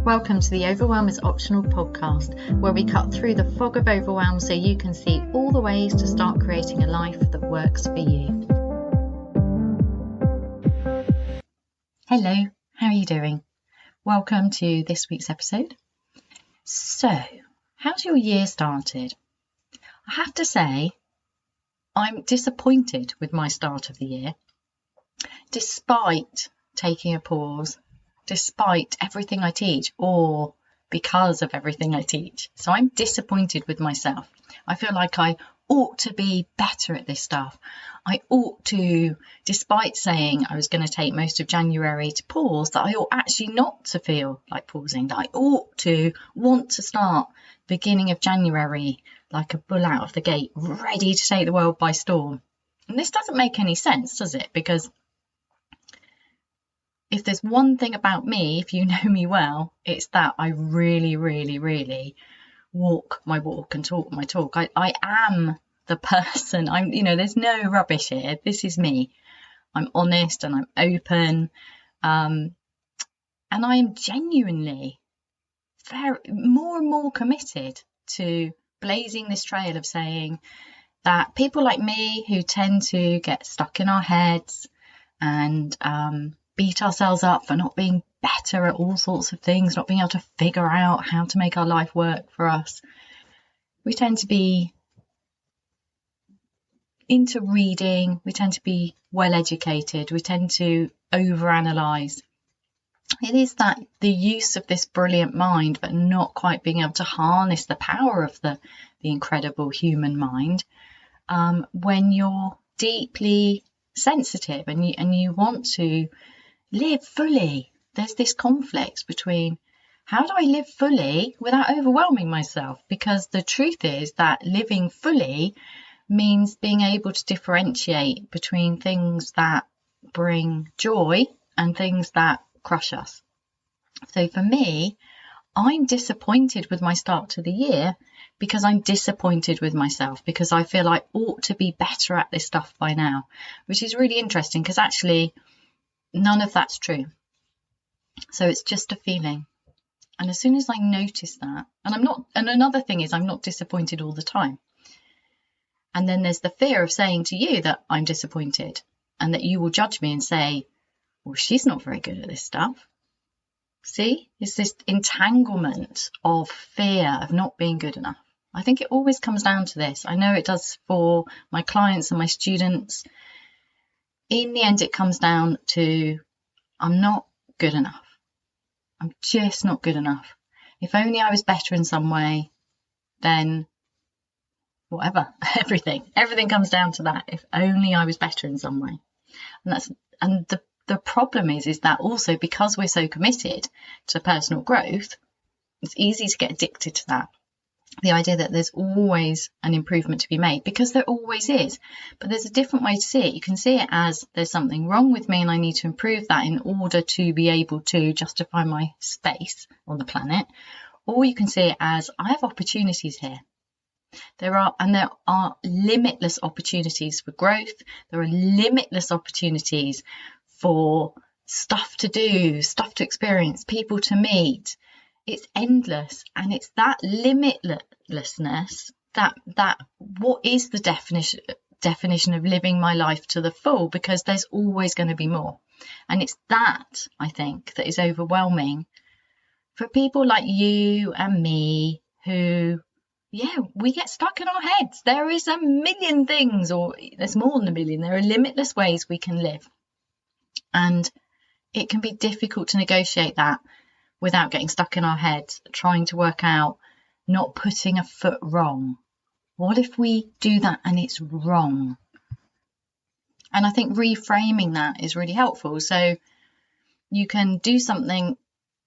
Welcome to the Overwhelm is Optional podcast, where we cut through the fog of overwhelm so you can see all the ways to start creating a life that works for you. Hello, how are you doing? Welcome to this week's episode. So, how's your year started? I have to say, I'm disappointed with my start of the year. Despite taking a pause, despite everything I teach, or because of everything I teach. So I'm disappointed with myself. I feel like I ought to be better at this stuff. I ought to, despite saying I was going to take most of January to pause, that I ought actually not to feel like pausing, that I ought to want to start beginning of January like a bull out of the gate, ready to take the world by storm. And this doesn't make any sense, does it? Because if there's one thing about me, if you know me well, it's that I really walk my walk and talk my talk. I am the person. There's no rubbish here. This is me. I'm honest and I'm open. And I am genuinely more and more committed to blazing this trail of saying that people like me who tend to get stuck in our heads and beat ourselves up for not being better at all sorts of things, not being able to figure out how to make our life work for us. We tend to be into reading, we tend to be well educated, we tend to overanalyze. It is that the use of this brilliant mind, but not quite being able to harness the power of the incredible human mind when you're deeply sensitive and you want to live fully. There's this conflict between how do I live fully without overwhelming myself? Because the truth is that living fully means being able to differentiate between things that bring joy and things that crush us. So for me, I'm disappointed with my start to the year because I'm disappointed with myself, because I feel I ought to be better at this stuff by now, which is really interesting because actually none of that's true. So it's just a feeling. And as soon as I notice that, and another thing is I'm not disappointed all the time. And then there's the fear of saying to you that I'm disappointed and that you will judge me and say, well, she's not very good at this stuff. See, it's this entanglement of fear of not being good enough. I think it always comes down to this. I know it does for my clients and my students. In the end, it comes down to I'm not good enough. I'm just not good enough. If only I was better in some way, then whatever, everything comes down to that. If only I was better in some way. And the problem is that also because we're so committed to personal growth, it's easy to get addicted to that. The idea that there's always an improvement to be made, because there always is. But there's a different way to see it. You can see it as there's something wrong with me and I need to improve that in order to be able to justify my space on the planet. Or you can see it as I have opportunities here. There are limitless opportunities for growth. There are limitless opportunities for stuff to do, stuff to experience, people to meet. It's endless, and it's that limitlessness that what is the definition of living my life to the full, because there's always going to be more. And it's that, I think, that is overwhelming for people like you and me who, we get stuck in our heads. There is a million things, or there's more than a million. There are limitless ways we can live. And it can be difficult to negotiate that without getting stuck in our heads, trying to work out, not putting a foot wrong. What if we do that and it's wrong? And I think reframing that is really helpful. So you can do something,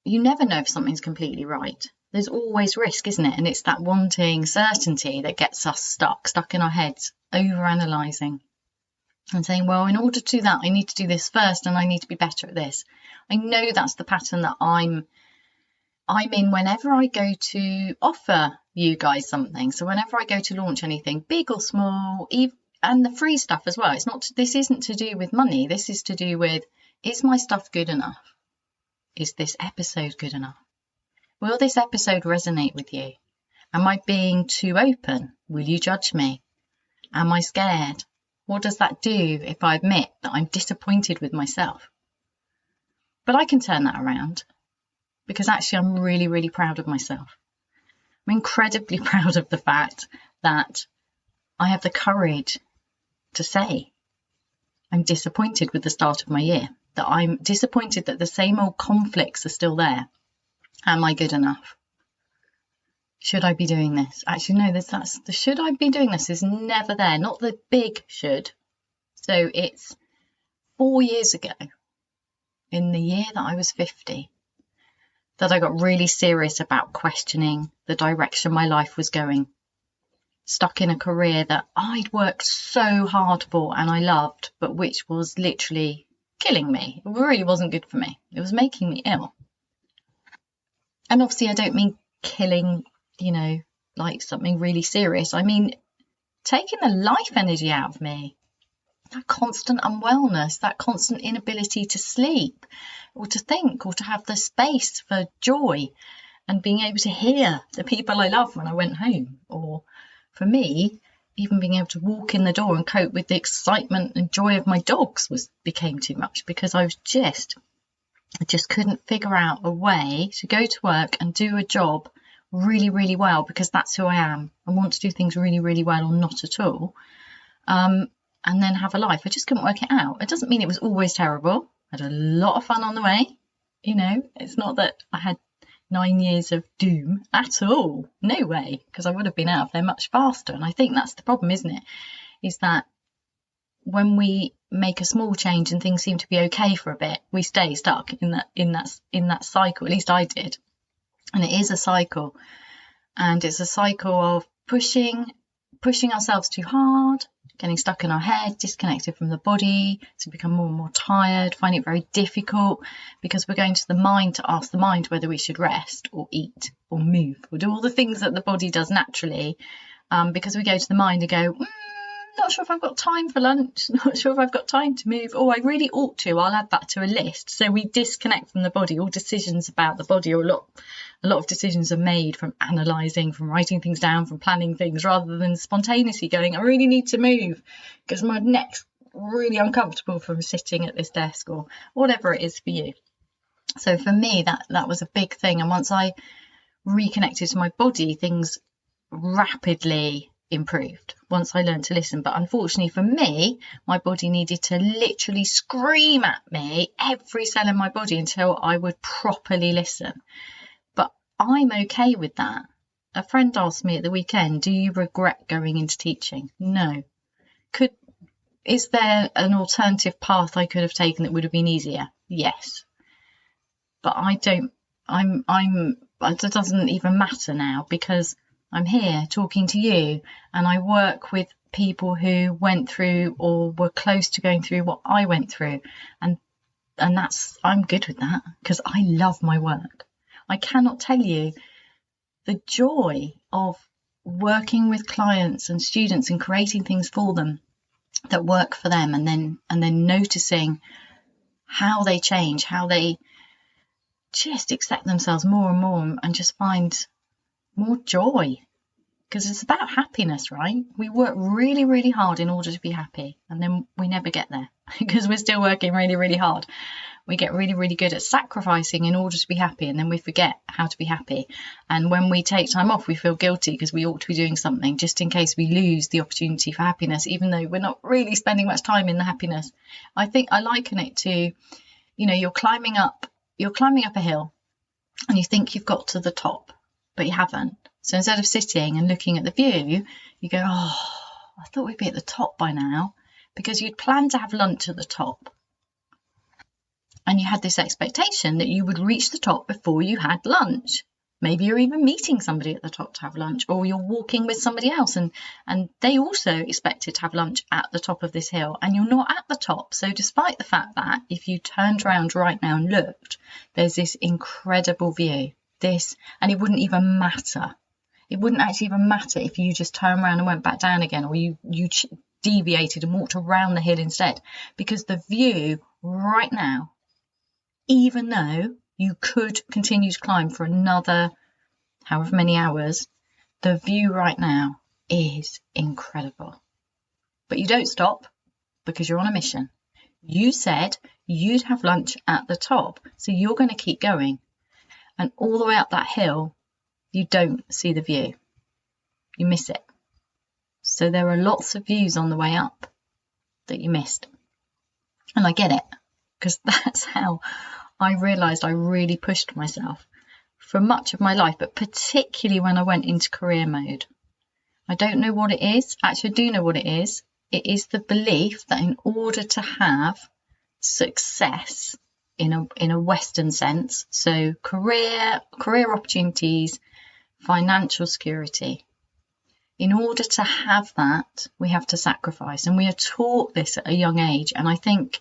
you never know if something's completely right. There's always risk, isn't it? And it's that wanting certainty that gets us stuck in our heads, overanalyzing and saying, well, in order to do that, I need to do this first and I need to be better at this. I know that's the pattern that I'm in whenever I go to offer you guys something. So whenever I go to launch anything, big or small, and the free stuff as well. This isn't to do with money. This is to do with, is my stuff good enough? Is this episode good enough? Will this episode resonate with you? Am I being too open? Will you judge me? Am I scared? What does that do if I admit that I'm disappointed with myself? But I can turn that around, because actually I'm really, really proud of myself. I'm incredibly proud of the fact that I have the courage to say I'm disappointed with the start of my year, that I'm disappointed that the same old conflicts are still there. Am I good enough? Should I be doing this? Actually, no, the should I be doing this is never there, not the big should. So it's 4 years ago, in the year that I was 50, that I got really serious about questioning the direction my life was going. Stuck in a career that I'd worked so hard for and I loved, but which was literally killing me. It really wasn't good for me. It was making me ill. And obviously I don't mean killing, like something really serious. I mean taking the life energy out of me. That constant unwellness, that constant inability to sleep or to think or to have the space for joy and being able to hear the people I love when I went home. Or for me, even being able to walk in the door and cope with the excitement and joy of my dogs became too much, because I just couldn't figure out a way to go to work and do a job really, really well, because that's who I am. I want to do things really, really well or not at all. And then have a life. I just couldn't work it out. It doesn't mean it was always terrible. I had a lot of fun on the way. It's not that I had 9 years of doom at all. No way, because I would have been out of there much faster. And I think that's the problem, isn't it? Is that when we make a small change and things seem to be okay for a bit, we stay stuck in that cycle. At least I did. And it is a cycle. And it's a cycle of pushing ourselves too hard, getting stuck in our head, disconnected from the body, to become more and more tired, finding it very difficult because we're going to the mind to ask the mind whether we should rest or eat or move or do all the things that the body does naturally, because we go to the mind and go, not sure if I've got time for lunch, not sure if I've got time to move. Oh, I really ought to. I'll add that to a list. So we disconnect from the body. All decisions about the body, or a lot of decisions are made from analysing, from writing things down, from planning things, rather than spontaneously going, I really need to move because my neck's really uncomfortable from sitting at this desk, or whatever it is for you. So for me, that was a big thing. And once I reconnected to my body, things rapidly improved once I learned to listen. But unfortunately for me, my body needed to literally scream at me, every cell in my body, until I would properly listen. But I'm okay with that. A friend asked me at the weekend, do you regret going into teaching? No. Is there an alternative path I could have taken that would have been easier? Yes. But it doesn't even matter now, because I'm here talking to you, and I work with people who went through or were close to going through what I went through. And I'm good with that, because I love my work. I cannot tell you the joy of working with clients and students and creating things for them that work for them, and then noticing how they change, how they just accept themselves more and more and just find more joy. Because it's about happiness, right? We work really, really hard in order to be happy, and then we never get there because we're still working really, really hard. We get really, really good at sacrificing in order to be happy, and then we forget how to be happy. And when we take time off, we feel guilty because we ought to be doing something, just in case we lose the opportunity for happiness, even though we're not really spending much time in the happiness. I think I liken it to, you're climbing up a hill and you think you've got to the top, but you haven't. So instead of sitting and looking at the view, you go, I thought we'd be at the top by now, because you'd planned to have lunch at the top. And you had this expectation that you would reach the top before you had lunch. Maybe you're even meeting somebody at the top to have lunch, or you're walking with somebody else and they also expected to have lunch at the top of this hill, and you're not at the top. So despite the fact that if you turned around right now and looked, there's this incredible view, and it wouldn't even matter. It wouldn't actually even matter if you just turned around and went back down again, or you deviated and walked around the hill instead, because the view right now, even though You could continue to climb for another however many hours. The view right now is incredible. But you don't stop because you're on a mission. You said you'd have lunch at the top, so you're going to keep going. And all the way up that hill, you don't see the view. You miss it. So there are lots of views on the way up that you missed. And I get it, because that's how I realised I really pushed myself for much of my life, but particularly when I went into career mode. I don't know what it is. Actually, I do know what it is. It is the belief that in order to have success in a Western sense, so career opportunities, financial security, in order to have that, we have to sacrifice. And we are taught this at a young age. And I think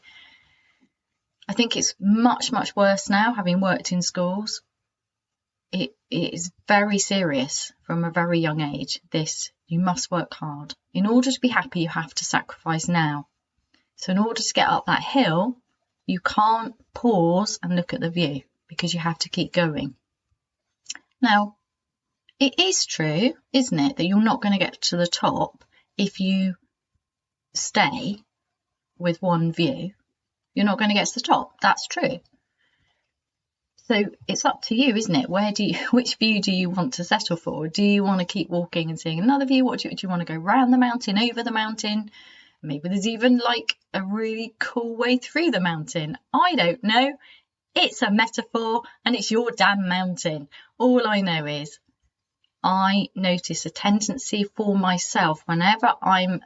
it's much, much worse now, having worked in schools. It is very serious from a very young age. You must work hard. In order to be happy, you have to sacrifice now. So in order to get up that hill, you can't pause and look at the view because you have to keep going. Now, it is true, isn't it, that you're not going to get to the top if you stay with one view. You're not going to get to the top. That's true. So it's up to you, isn't it? Which view do you want to settle for? Do you want to keep walking and seeing another view? Do you want to go round the mountain, over the mountain? Maybe there's even like a really cool way through the mountain. I don't know. It's a metaphor and it's your damn mountain. All I know is I notice a tendency for myself whenever I'm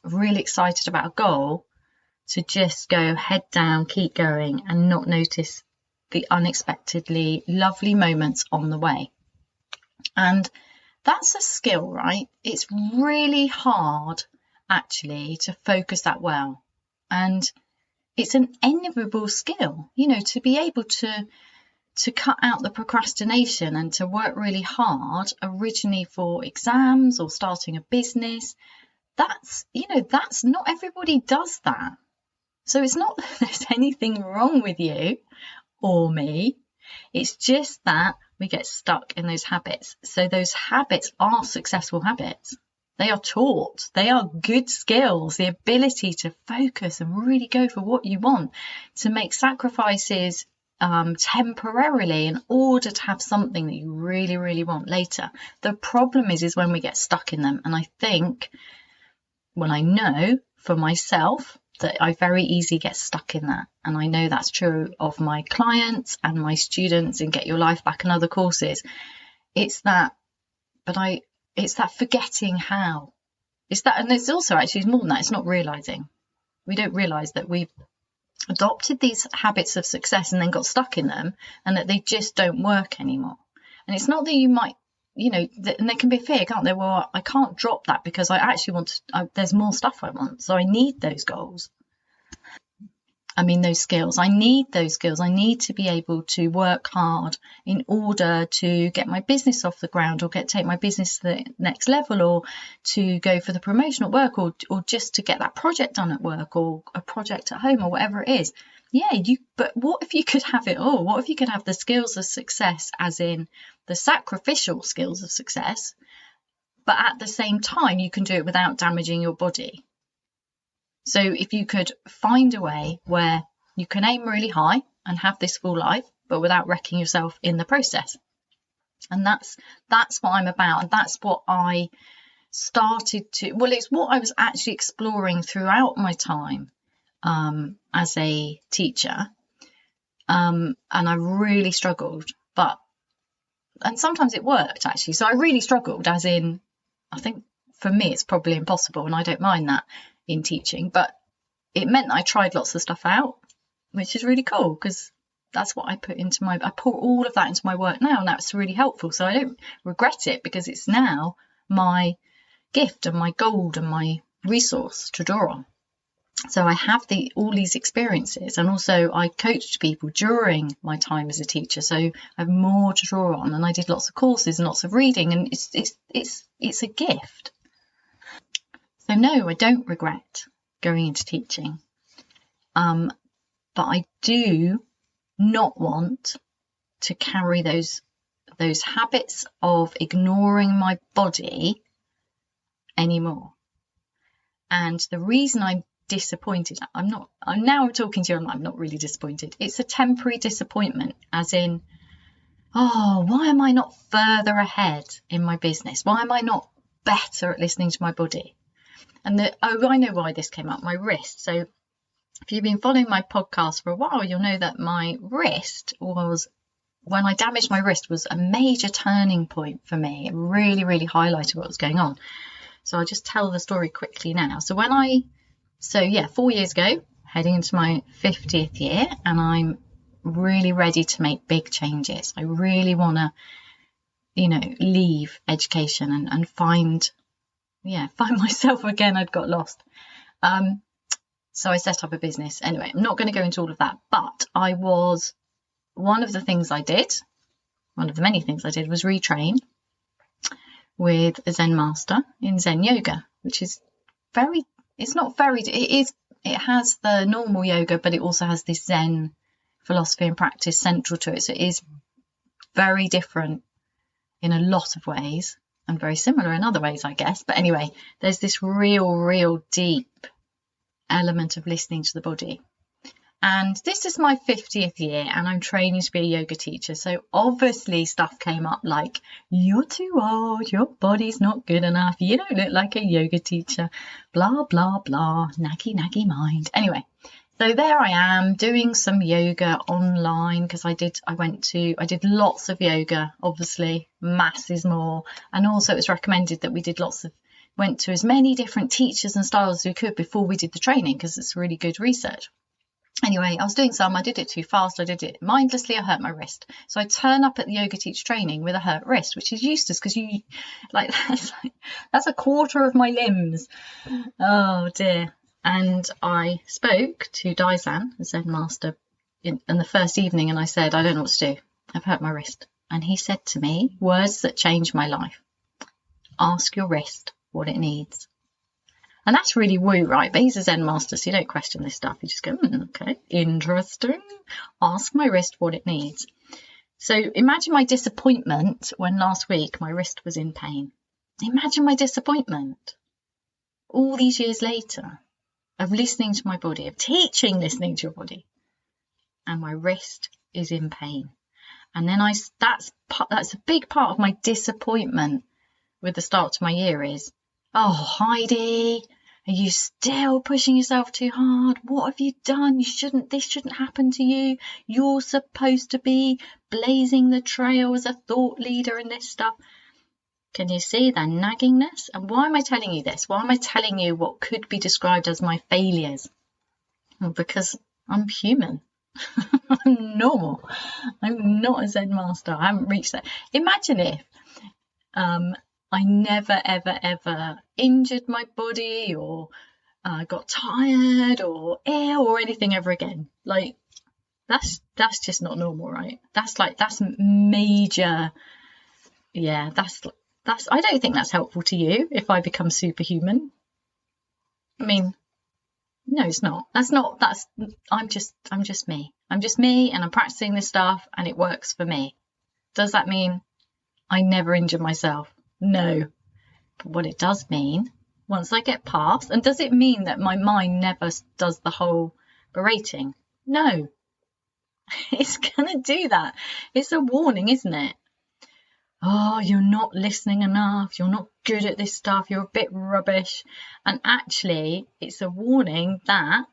really excited about a goal to just go head down, keep going, and not notice the unexpectedly lovely moments on the way. And that's a skill, right? It's really hard actually to focus that well. And it's an enviable skill, to be able to cut out the procrastination and to work really hard originally for exams or starting a business. That's not everybody does that. So it's not that there's anything wrong with you or me. It's just that we get stuck in those habits. So those habits are successful habits. They are taught. They are good skills. The ability to focus and really go for what you want, to make sacrifices temporarily in order to have something that you really, really want later. The problem is when we get stuck in them. And I think, I know for myself that I very easily get stuck in that. And I know that's true of my clients and my students in Get Your Life Back and other courses. It's that forgetting how. And it's also actually more than that. It's not realizing. We don't realize that we've adopted these habits of success and then got stuck in them and that they just don't work anymore. And it's not that you might, and there can be fear, can't there? Well, I can't drop that because I actually there's more stuff I want. So I need those goals. Those skills. I need those skills. I need to be able to work hard in order to get my business off the ground or take my business to the next level, or to go for the promotion at work, or just to get that project done at work or a project at home or whatever it is. But what if you could have it all? What if you could have the skills of success, as in the sacrificial skills of success, but at the same time you can do it without damaging your body? So if you could find a way where you can aim really high and have this full life, but without wrecking yourself in the process. And that's what I'm about. And that's what I started to, it's what I was actually exploring throughout my time as a teacher. And I really struggled, and sometimes it worked actually. So I really struggled, as in, I think for me, it's probably impossible, and I don't mind that in teaching, but it meant that I tried lots of stuff out, which is really cool, because that's what I pour all of that into my work now, and that's really helpful. So I don't regret it, because it's now my gift and my gold and my resource to draw on. So I have all these experiences, and also I coached people during my time as a teacher, so I have more to draw on, and I did lots of courses and lots of reading, and it's a gift. So no, I don't regret going into teaching, but I do not want to carry those habits of ignoring my body anymore. And the reason I'm disappointed, I'm now talking to you, I'm not really disappointed. It's a temporary disappointment, as in, oh, why am I not further ahead in my business? Why am I not better at listening to my body? And I know why this came up, my wrist. So if you've been following my podcast for a while, you'll know that my wrist when I damaged my wrist, was a major turning point for me. It really, really highlighted what was going on. So I'll just tell the story quickly now. So 4 years ago, heading into my 50th year, and I'm really ready to make big changes. I really want to, leave education and find myself again. I'd got lost. So I set up a business. Anyway, I'm not going to go into all of that, but one of the many things I did was retrain with a Zen master in Zen yoga, which is it has the normal yoga, but it also has this Zen philosophy and practice central to it. So it is very different in a lot of ways and very similar in other ways, I guess. But anyway, there's this real deep element of listening to the body. And this is my 50th year, and I'm training to be a yoga teacher. So obviously stuff came up like, you're too old, your body's not good enough, you don't look like a yoga teacher, blah, blah, blah, naggy mind. Anyway, so there I am doing some yoga online, because I did lots of yoga, obviously, mass is more. And also it was recommended that we went to as many different teachers and styles as we could before we did the training, because it's really good research. Anyway, I was doing I did it too fast, I did it mindlessly, I hurt my wrist. So I turn up at the yoga teacher training with a hurt wrist, which is useless because that's a quarter of my limbs. Oh dear. And I spoke to Daizan, the Zen master, in the first evening, and I said, I don't know what to do. I've hurt my wrist. And he said to me, words that changed my life. Ask your wrist what it needs. And that's really woo, right? But he's a Zen master, so you don't question this stuff. You just go, okay, interesting. Ask my wrist what it needs. So imagine my disappointment when last week my wrist was in pain. Imagine my disappointment all these years later of listening to my body, of teaching listening to your body, and my wrist is in pain. And then that's a big part of my disappointment with the start to my year is, oh, Heidi, are you still pushing yourself too hard? What have you done? This shouldn't happen to you. You're supposed to be blazing the trail as a thought leader in this stuff. Can you see the naggingness? And why am I telling you this? Why am I telling you what could be described as my failures? Well, because I'm human. I'm normal. I'm not a Zen master. I haven't reached that. Imagine if I never, ever injured my body or got tired or ill or anything ever again. Like, that's just not normal, right? That's major. Yeah, that's. I don't think that's helpful to you if I become superhuman. I mean, no, it's not. I'm just me. I'm just me, and I'm practicing this stuff, and it works for me. Does that mean I never injure myself? No. But what it does mean, once I get past, and does it mean that my mind never does the whole berating? No. It's gonna do that. It's a warning, isn't it? Oh, you're not listening enough. You're not good at this stuff. You're a bit rubbish. And actually, it's a warning that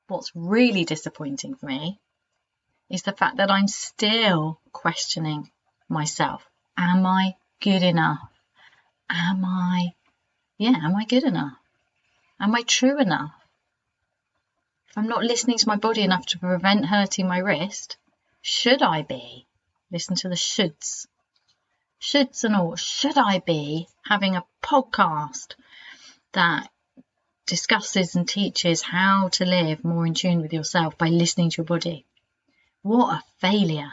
what's really disappointing for me is the fact that I'm still questioning myself. Am I good enough? Am I good enough? Am I true enough? If I'm not listening to my body enough to prevent hurting my wrist, should I be? Listen to the shoulds. Shoulds and all. Should I be having a podcast that discusses and teaches how to live more in tune with yourself by listening to your body? What a failure.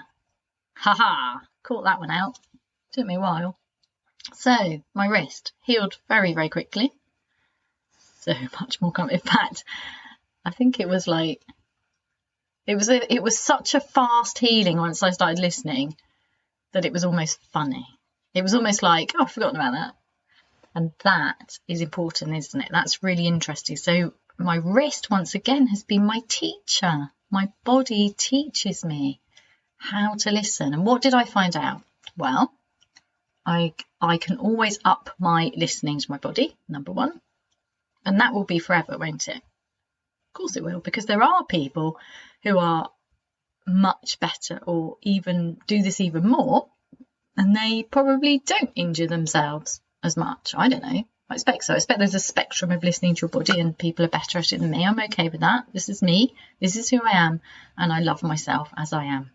Haha, caught that one out. Took me a while. So, my wrist healed very, very quickly. So much more coming. In fact, I think it was like It was such a fast healing once I started listening that it was almost funny. It was almost like, oh, I've forgotten about that. And that is important, isn't it? That's really interesting. So my wrist, once again, has been my teacher. My body teaches me how to listen. And what did I find out? Well, I can always up my listening to my body, number one. And that will be forever, won't it? Of course it will, because there are people who are much better or even do this even more, and they probably don't injure themselves as much. I don't know. I expect so. I expect there's a spectrum of listening to your body, and people are better at it than me. I'm okay with that. This is me. This is who I am, and I love myself as I am.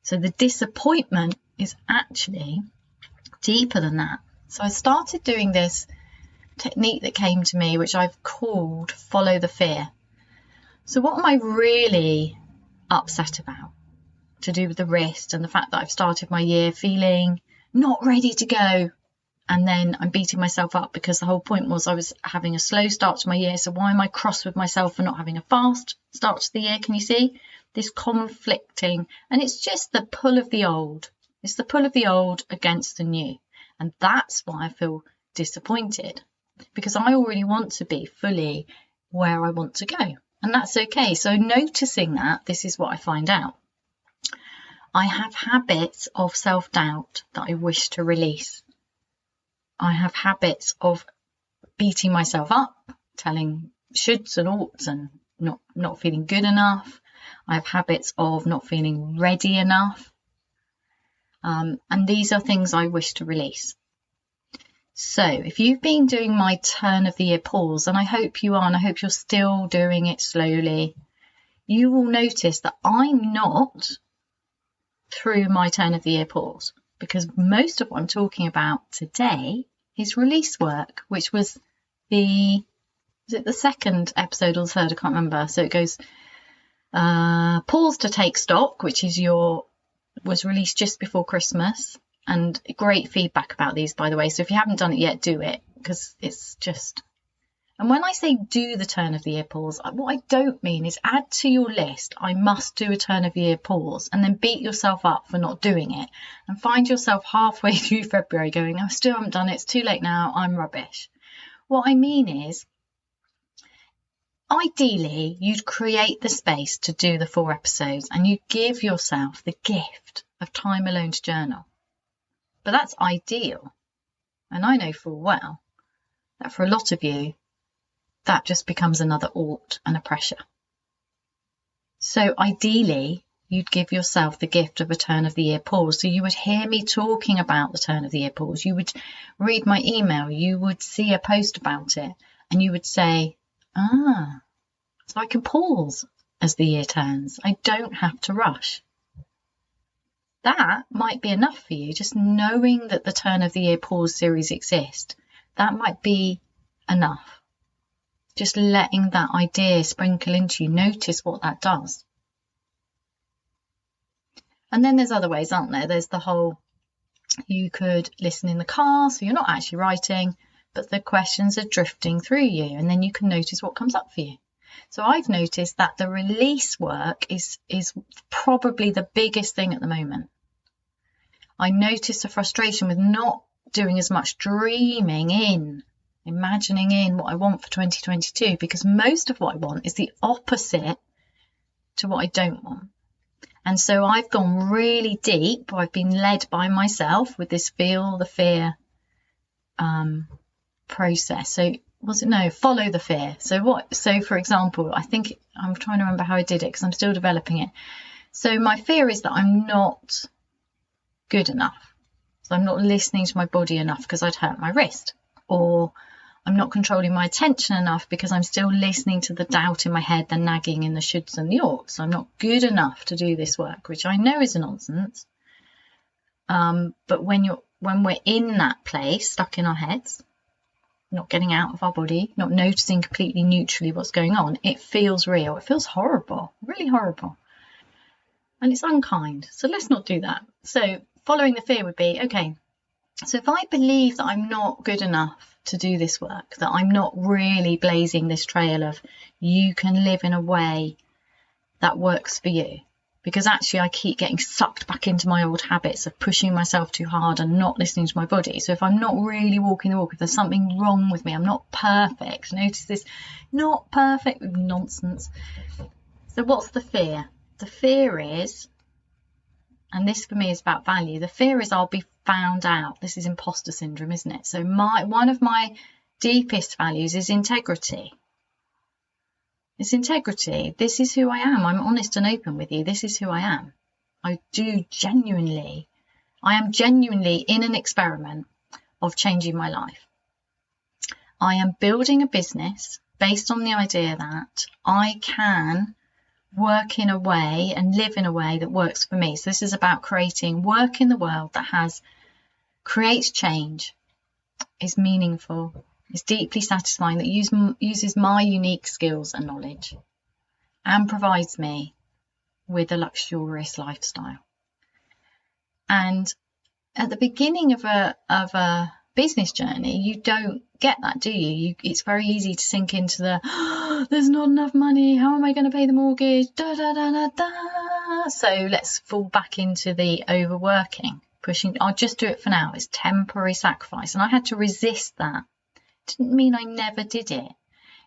So the disappointment is actually deeper than that. So I started doing this technique that came to me, which I've called follow the fear. So what am I really upset about? To do with the wrist and the fact that I've started my year feeling not ready to go, and then I'm beating myself up because the whole point was I was having a slow start to my year. So why am I cross with myself for not having a fast start to the year? Can you see this conflicting? And it's just the pull of the old. It's the pull of the old against the new, and that's why I feel disappointed, because I already want to be fully where I want to go, and that's okay. So noticing that, this is what I find out. I have habits of self-doubt that I wish to release. I have habits of beating myself up, telling shoulds and oughts and not feeling good enough. I have habits of not feeling ready enough. And these are things I wish to release. So if you've been doing my turn of the year pause, and I hope you are, and I hope you're still doing it slowly, you will notice that I'm not through my turn of the year pause, because most of what I'm talking about today is release work, which was the second episode or the third? I can't remember. So it goes pause to take stock, which is was released just before Christmas, and great feedback about these, by the way. So if you haven't done it yet, do it, because it's just. And when I say do the turn of the year pause, what I don't mean is add to your list, I must do a turn of the year pause, and then beat yourself up for not doing it, and find yourself halfway through February going, I still haven't done it, it's too late now, I'm rubbish. What I mean is, ideally, you'd create the space to do the 4 episodes, and you give yourself the gift of time alone to journal. But that's ideal. And I know full well that for a lot of you, that just becomes another ought and a pressure. So ideally, you'd give yourself the gift of a turn of the year pause. So you would hear me talking about the turn of the year pause. You would read my email. You would see a post about it, and you would say, so I can pause as the year turns. I don't have to rush. That might be enough for you, just knowing that the turn of the year pause series exists. That might be enough. Just letting that idea sprinkle into you. Notice what that does. And then there's other ways, aren't there? There's the whole, you could listen in the car, so you're not actually writing, but the questions are drifting through you, and then you can notice what comes up for you. So I've noticed that the release work is probably the biggest thing at the moment. I notice a frustration with not doing as much dreaming in, imagining in what I want for 2022, because most of what I want is the opposite to what I don't want. And so I've gone really deep. I've been led by myself with this feel the fear process. So follow the fear. So for example, I think I'm trying to remember how I did it because I'm still developing it. So my fear is that I'm not good enough. So I'm not listening to my body enough because I'd hurt my wrist, or I'm not controlling my attention enough because I'm still listening to the doubt in my head, the nagging in the shoulds and the oughts. So I'm not good enough to do this work, which I know is a nonsense. But when we're in that place, stuck in our heads, not getting out of our body, not noticing completely neutrally what's going on, it feels real. It feels horrible, really horrible. And it's unkind. So let's not do that. So following the fear would be, okay, so if I believe that I'm not good enough to do this work, that I'm not really blazing this trail of you can live in a way that works for you. Because actually I keep getting sucked back into my old habits of pushing myself too hard and not listening to my body. So if I'm not really walking the walk, if there's something wrong with me, I'm not perfect. Notice this, not perfect nonsense. So what's the fear? The fear is, and this for me is about value, the fear is I'll be found out. This is imposter syndrome, isn't it? So one of my deepest values is integrity. It's integrity. This is who I am. I'm honest and open with you. This is who I am. I am genuinely in an experiment of changing my life. I am building a business based on the idea that I can work in a way and live in a way that works for me. So this is about creating work in the world that creates change, is meaningful, is deeply satisfying, that uses my unique skills and knowledge, and provides me with a luxurious lifestyle. And at the beginning of a business journey, you don't get that, do you? It's very easy to sink into there's not enough money, how am I going to pay the mortgage, da da da da da. So let's fall back into the overworking, pushing, I'll just do it for now. It's temporary sacrifice. And I had to resist that. It didn't mean I never did it.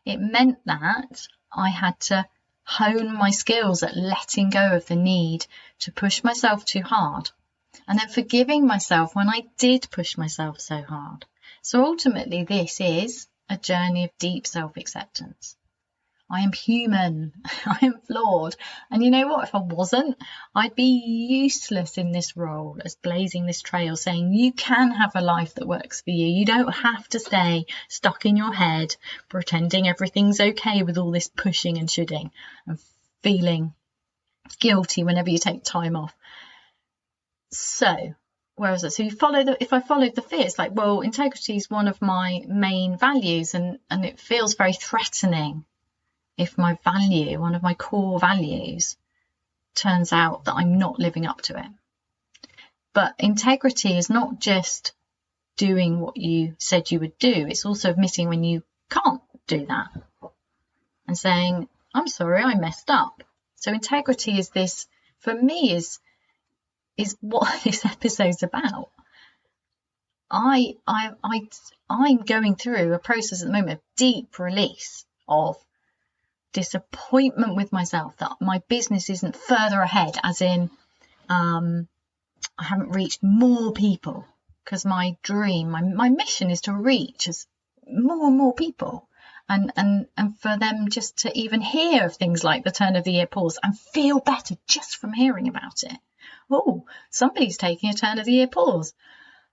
It meant that I had to hone my skills at letting go of the need to push myself too hard, and then forgiving myself when I did push myself so hard. So ultimately, this is a journey of deep self-acceptance. I am human. I am flawed. And you know what? If I wasn't, I'd be useless in this role as blazing this trail, saying you can have a life that works for you. You don't have to stay stuck in your head, pretending everything's okay with all this pushing and shoulding and feeling guilty whenever you take time off. So, where is it? So if I followed the fear, it's like, well, integrity is one of my main values, and it feels very threatening if my value, one of my core values, turns out that I'm not living up to it. But integrity is not just doing what you said you would do. It's also admitting when you can't do that and saying, I'm sorry, I messed up. So integrity is this, for me, is what this episode's about. I'm going through a process at the moment of deep release of disappointment with myself that my business isn't further ahead, as in I haven't reached more people, because my dream, my mission is to reach as more and more people, and for them just to even hear of things like the turn of the year pause and feel better just from hearing about it. Oh, somebody's taking a turn of the year pause.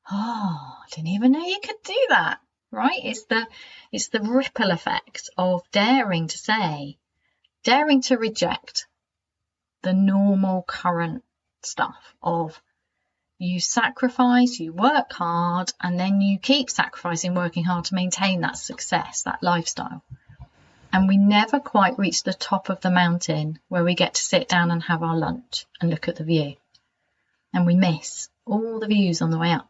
Oh, I didn't even know you could do that. Right? It's the ripple effect of daring to reject the normal current stuff of you sacrifice, you work hard, and then you keep sacrificing, working hard to maintain that success, that lifestyle. And we never quite reach the top of the mountain where we get to sit down and have our lunch and look at the view. And we miss all the views on the way up.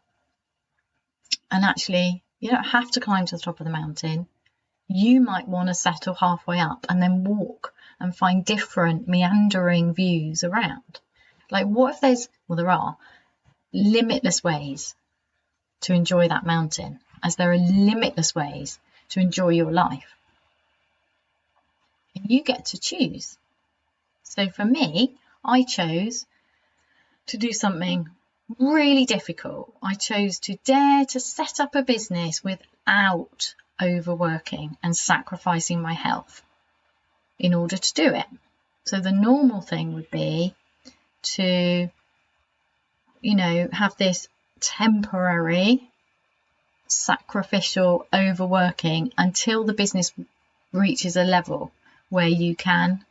And actually, you don't have to climb to the top of the mountain. You might want to settle halfway up and then walk and find different meandering views around. Like, what if there are limitless ways to enjoy that mountain, as there are limitless ways to enjoy your life. And you get to choose. So for me, I chose to do something really difficult. I chose to dare to set up a business without overworking and sacrificing my health in order to do it. So the normal thing would be to, have this temporary sacrificial overworking until the business reaches a level where you can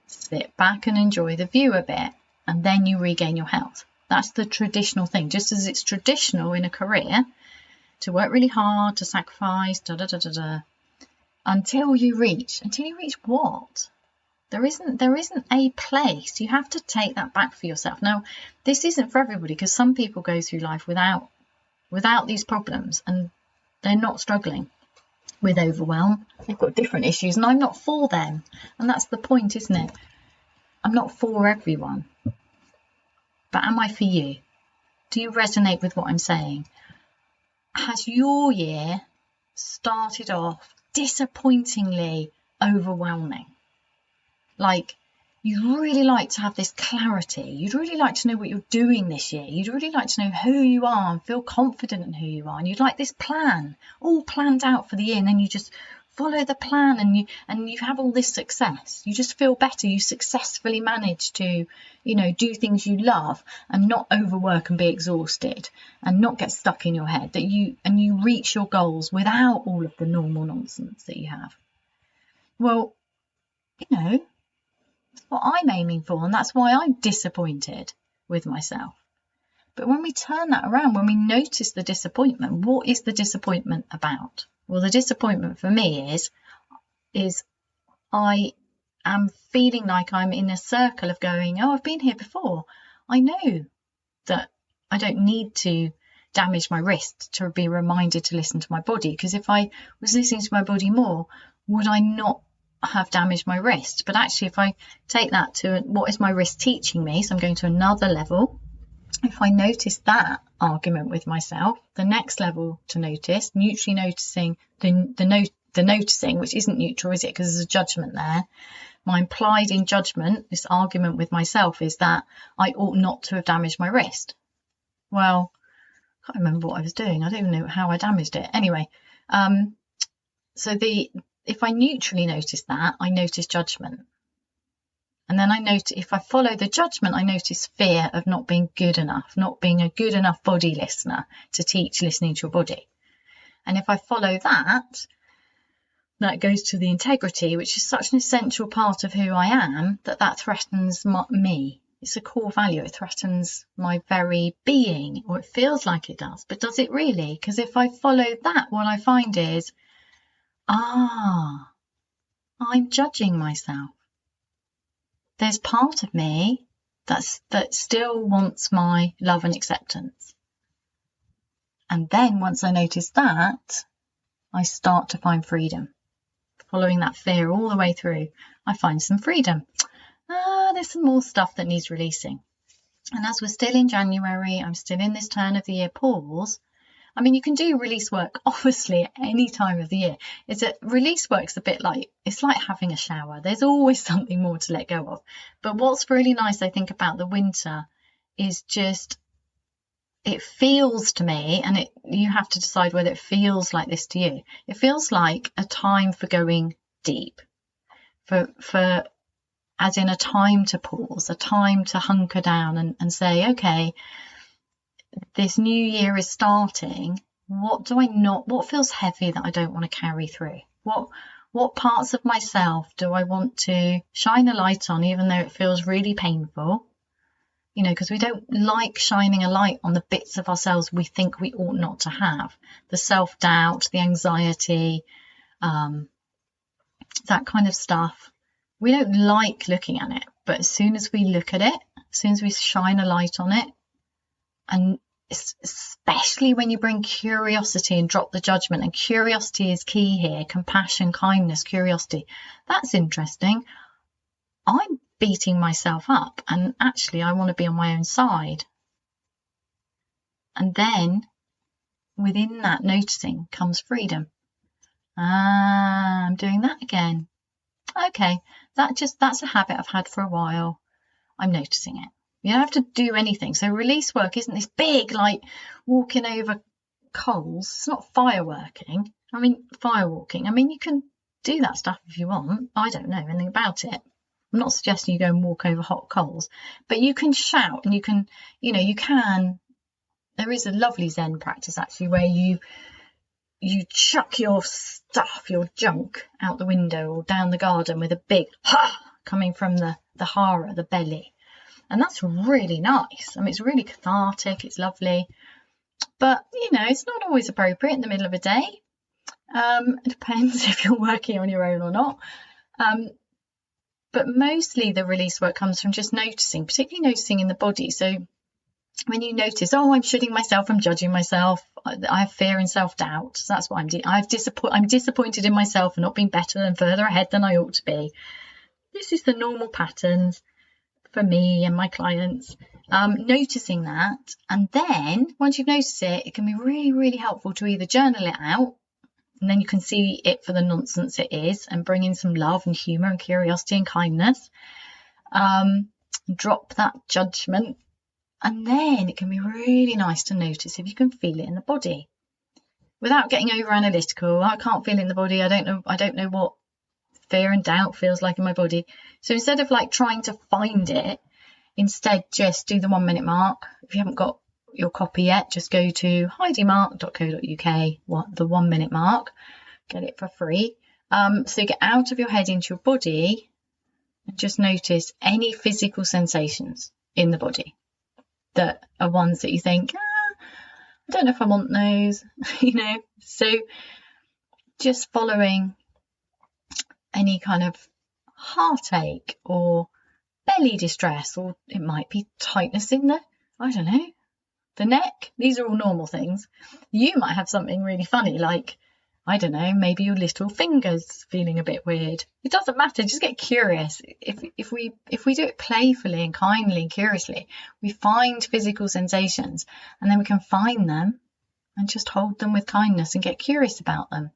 sit back and enjoy the view a bit, and then you regain your health. That's the traditional thing. Just as it's traditional in a career to work really hard, to sacrifice, until you reach what? There isn't a place. You have to take that back for yourself. Now, this isn't for everybody, because some people go through life without these problems and they're not struggling with overwhelm. They've got different issues, and I'm not for them. And that's the point, isn't it? I'm not for everyone, but am I for you? Do you resonate with what I'm saying? Has your year started off disappointingly overwhelming? Like, you'd really like to have this clarity. You'd really like to know what you're doing this year. You'd really like to know who you are and feel confident in who you are. And you'd like this plan all planned out for the year. And then you just follow the plan and you have all this success. You just feel better. You successfully manage to, do things you love and not overwork and be exhausted and not get stuck in your head. And you reach your goals without all of the normal nonsense that you have. Well, what I'm aiming for, and that's why I'm disappointed with myself. But when we turn that around, when we notice the disappointment, what is the disappointment about? Well, the disappointment for me is I am feeling like I'm in a circle of going, I've been here before. I know that I don't need to damage my wrist to be reminded to listen to my body, because if I was listening to my body more, would I not have damaged my wrist? But actually, if I take that to what is my wrist teaching me, so I'm going to another level. If I notice that argument with myself, the next level to notice, neutrally noticing the noticing, which isn't neutral, is it? Because there's a judgment there. My implied in judgment, this argument with myself, is that I ought not to have damaged my wrist. Well, I can't remember what I was doing. I don't even know how I damaged it. Anyway, if I neutrally notice that, I notice judgment. And then if I follow the judgment, I notice fear of not being good enough, not being a good enough body listener to teach listening to your body. And if I follow that goes to the integrity, which is such an essential part of who I am, that threatens me. It's a core value. It threatens my very being, or it feels like it does. But does it really? Because if I follow that, what I find is, I'm judging myself. There's part of me that still wants my love and acceptance. And then once I notice that, I start to find freedom. Following that fear all the way through, I find some freedom. There's some more stuff that needs releasing. And as we're still in January, I'm still in this turn of the year pause. I mean, you can do release work, obviously, at any time of the year. Release work's a bit like, it's like having a shower. There's always something more to let go of. But what's really nice, I think, about the winter is just, it feels to me, and you have to decide whether it feels like this to you. It feels like a time for going deep, for as in a time to pause, a time to hunker down and say, okay, this new year is starting. What feels heavy that I don't want to carry through? What parts of myself do I want to shine a light on, even though it feels really painful? Because we don't like shining a light on the bits of ourselves we think we ought not to have. The self-doubt, the anxiety, that kind of stuff. We don't like looking at it, but as soon as we look at it, as soon as we shine a light on it, and especially when you bring curiosity and drop the judgment, and curiosity is key here, compassion, kindness, curiosity, that's interesting. I'm beating myself up, and actually I want to be on my own side. And then within that noticing comes freedom. I'm doing that again. Okay, that's a habit I've had for a while. I'm noticing it. You don't have to do anything. So release work isn't this big, like walking over coals. It's not firewalking. I mean, you can do that stuff if you want. I don't know anything about it. I'm not suggesting you go and walk over hot coals, but you can shout, and you can, there is a lovely Zen practice actually where you chuck your stuff, your junk out the window or down the garden with a big ha coming from the hara, the belly. And that's really nice. I mean, it's really cathartic. It's lovely. But, it's not always appropriate in the middle of a day. It depends if you're working on your own or not. But mostly the release work comes from just noticing, particularly noticing in the body. So when you notice, I'm shooting myself, I'm judging myself, I have fear and self-doubt. So that's what I'm doing. I'm disappointed in myself for not being better and further ahead than I ought to be. This is the normal patterns. for me and my clients. Noticing that, and then once you've noticed it, it can be really, really helpful to either journal it out, and then you can see it for the nonsense it is, and bring in some love and humour and curiosity and kindness. Drop that judgment, and then it can be really nice to notice if you can feel it in the body without getting over analytical. I can't feel it in the body. I don't know what fear and doubt feels like in my body. So instead of like trying to find it, instead just do the 1 minute mark. If you haven't got your copy yet, just go to heidimark.co.uk, the 1 minute mark, get it for free. So get out of your head into your body and just notice any physical sensations in the body that are ones that you think, I don't know if I want those, so just following any kind of heartache or belly distress, or it might be tightness in the neck. These are all normal things. You might have something really funny, like, I don't know, maybe your little fingers feeling a bit weird. It doesn't matter, just get curious. If we do it playfully and kindly and curiously, we find physical sensations, and then we can find them and just hold them with kindness and get curious about them.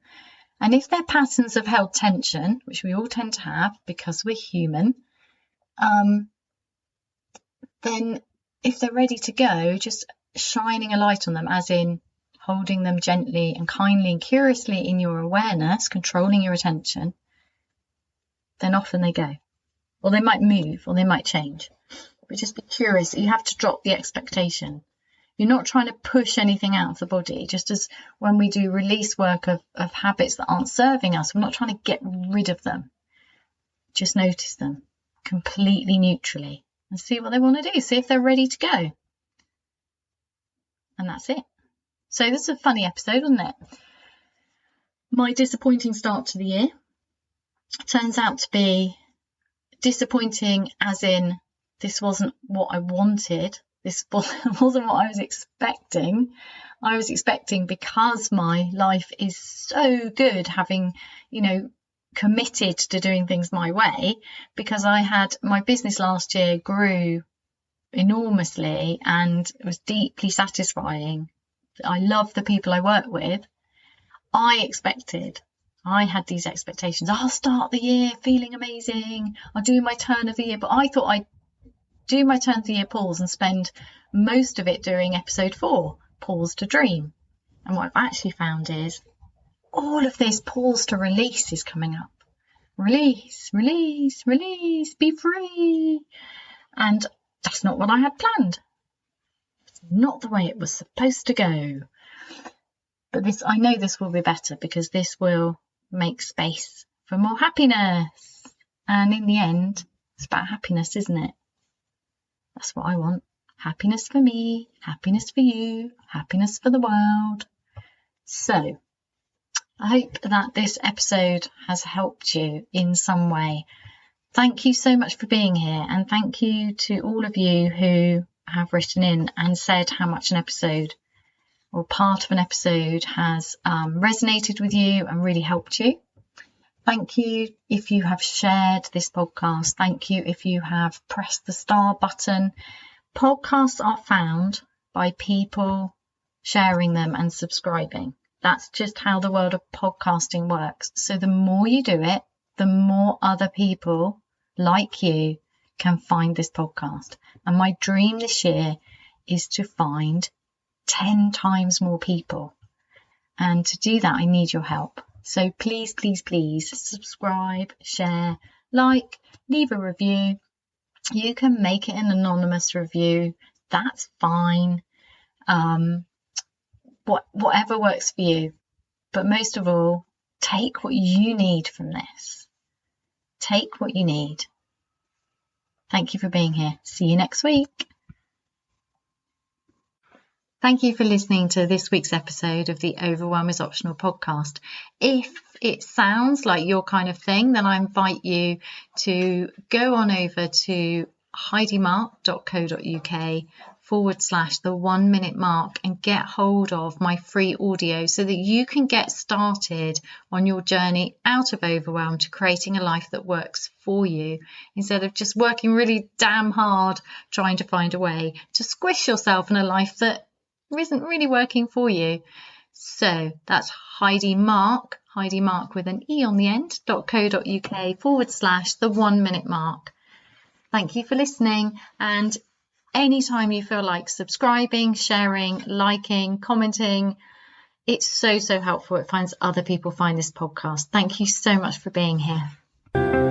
And if they're patterns of held tension, which we all tend to have because we're human, then if they're ready to go, just shining a light on them, as in holding them gently and kindly and curiously in your awareness, controlling your attention, then often they go. Or they might move, or they might change. But just be curious. You have to drop the expectation. You're not trying to push anything out of the body, just as when we do release work of habits that aren't serving us, we're not trying to get rid of them. Just notice them completely neutrally and see what they want to do. See if they're ready to go. And that's it. So this is a funny episode, wasn't it? My disappointing start to the year turns out to be disappointing as in this wasn't what I wanted. This wasn't what I was expecting. I was expecting, because my life is so good, having, committed to doing things my way, because I had my business last year grew enormously and it was deeply satisfying. I love the people I work with. I had these expectations. I'll start the year feeling amazing. I'll do my turn of the year. But I thought I'd do my turn of the year pause and spend most of it doing episode 4, pause to dream. And what I've actually found is all of this pause to release is coming up. Release, release, release, be free. And that's not what I had planned. It's not the way it was supposed to go. But I know this will be better, because this will make space for more happiness. And in the end, it's about happiness, isn't it? That's what I want. Happiness for me, happiness for you, happiness for the world. So I hope that this episode has helped you in some way. Thank you so much for being here, and thank you to all of you who have written in and said how much an episode or part of an episode has resonated with you and really helped you. Thank you if you have shared this podcast. Thank you if you have pressed the star button. Podcasts are found by people sharing them and subscribing. That's just how the world of podcasting works. So the more you do it, the more other people like you can find this podcast. And my dream this year is to find 10 times more people. And to do that, I need your help. So please, please, please subscribe, share, like, leave a review. You can make it an anonymous review. That's fine. Whatever works for you. But most of all, take what you need from this. Take what you need. Thank you for being here. See you next week. Thank you for listening to this week's episode of the Overwhelm is Optional podcast. If it sounds like your kind of thing, then I invite you to go on over to heidimark.co.uk the 1 minute mark and get hold of my free audio so that you can get started on your journey out of overwhelm to creating a life that works for you, instead of just working really damn hard trying to find a way to squish yourself in a life that isn't really working for you. So that's Heidi Marke with an E on the end, .co.uk / the 1 minute mark. Thank you for listening, and anytime you feel like subscribing, sharing, liking, commenting, it's so helpful. It finds other people find this podcast. Thank you so much for being here.